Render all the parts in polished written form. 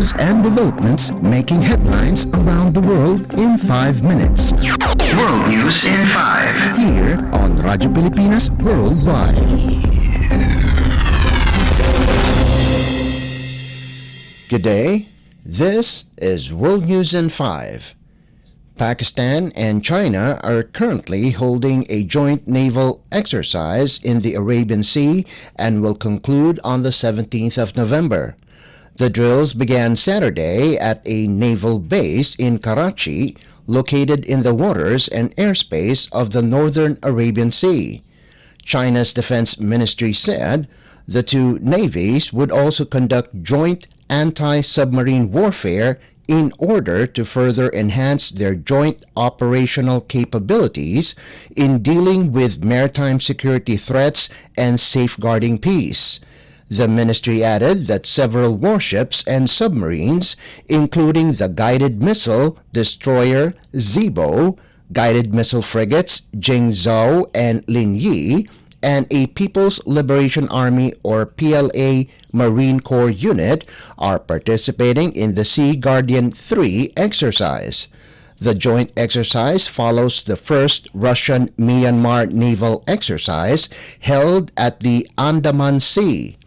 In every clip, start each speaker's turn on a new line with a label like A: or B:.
A: news and developments making headlines around the world in 5 minutes.
B: World News in 5.
A: Here on Radyo Pilipinas Worldwide.
C: Good day. This is World News in 5. Pakistan and China are currently holding a joint naval exercise in the Arabian Sea and will conclude on the 17th of November. The drills began Saturday at a naval base in Karachi, located in the waters and airspace of the northern Arabian Sea. China's defense ministry said the two navies would also conduct joint anti-submarine warfare in order to further enhance their joint operational capabilities in dealing with maritime security threats and safeguarding peace. The ministry added that several warships and submarines, including the guided missile destroyer Zibo, guided missile frigates Jingzhou and Linyi, and a People's Liberation Army or PLA Marine Corps unit are participating in the Sea Guardian 3 exercise. The joint exercise follows the first Russian-Myanmar naval exercise held at the Andaman Sea.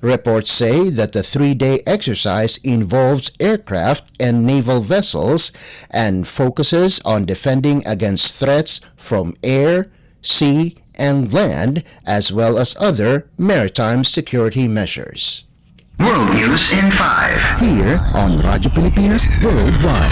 C: Reports say that the 3-day exercise involves aircraft and naval vessels and focuses on defending against threats from air, sea, and land, as well as other maritime security measures.
B: World News in 5.
A: Here on Radyo Pilipinas Worldwide.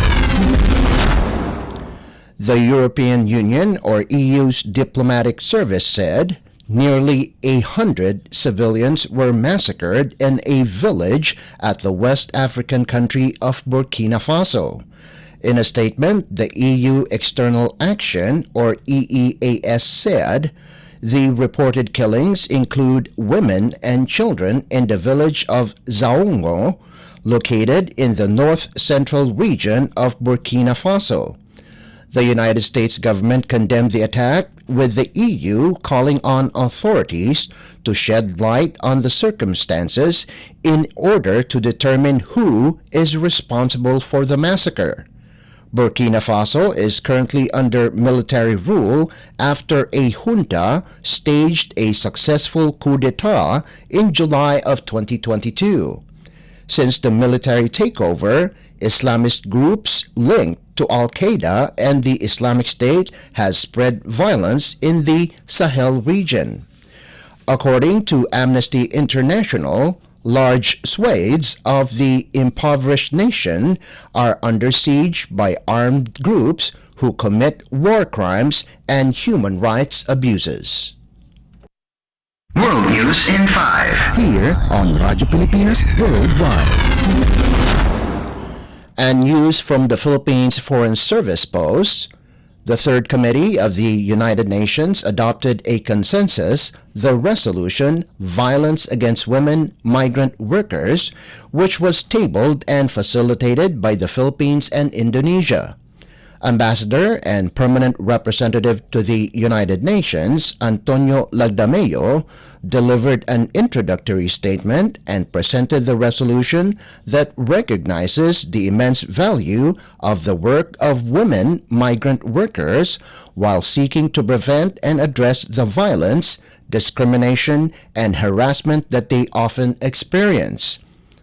C: The European Union or EU's diplomatic service said nearly 100 civilians were massacred in a village at the West African country of Burkina Faso. In a statement, the EU External Action or EEAS said the reported killings include women and children in the village of Zaongo, located in the north-central region of Burkina Faso. The United States government condemned the attack, with the EU calling on authorities to shed light on the circumstances in order to determine who is responsible for the massacre. Burkina Faso is currently under military rule after a junta staged a successful coup d'etat in July of 2022. Since the military takeover, Islamist groups linked to Al-Qaeda and the Islamic State has spread violence in the Sahel region. According to Amnesty International, large swathes of the impoverished nation are under siege by armed groups who commit war crimes and human rights abuses.
B: World News in 5.
A: Here on Radyo Pilipinas Worldwide.
C: And news from the Philippines Foreign Service posts, the Third Committee of the United Nations adopted a consensus, the resolution Violence Against Women Migrant Workers, which was tabled and facilitated by the Philippines and Indonesia. Ambassador and Permanent Representative to the United Nations, Antonio Lagdameo, delivered an introductory statement and presented the resolution that recognizes the immense value of the work of women migrant workers while seeking to prevent and address the violence, discrimination, and harassment that they often experience.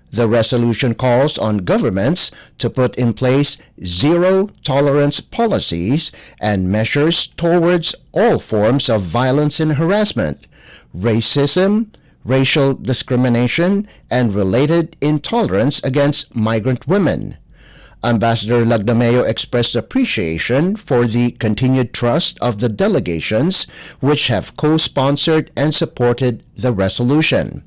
C: The resolution calls on governments to put in place zero-tolerance policies and measures towards all forms of violence and harassment, racism, racial discrimination, and related intolerance against migrant women. Ambassador Lagdameo expressed appreciation for the continued trust of the delegations which have co-sponsored and supported the resolution.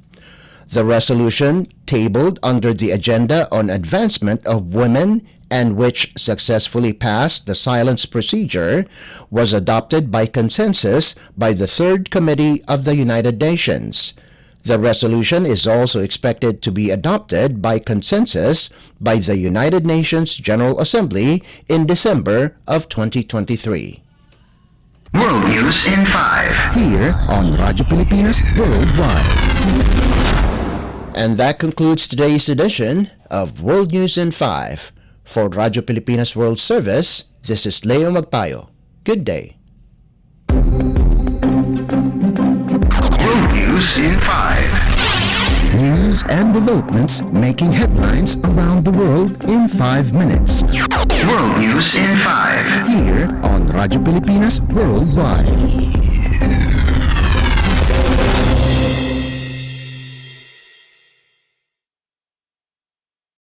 C: The resolution, tabled under the Agenda on Advancement of Women and which successfully passed the silence procedure, was adopted by consensus by the Third Committee of the United Nations. The resolution is also expected to be adopted by consensus by the United Nations General Assembly in December of 2023.
B: World News in 5.
A: Here on Radyo Pilipinas Worldwide.
C: And that concludes today's edition of World News in 5. For Radyo Pilipinas World Service, this is Leo Magpayo. Good day.
B: World News in 5.
A: News and developments making headlines around the world in 5 minutes.
B: World News in 5.
A: Here on Radyo Pilipinas Worldwide.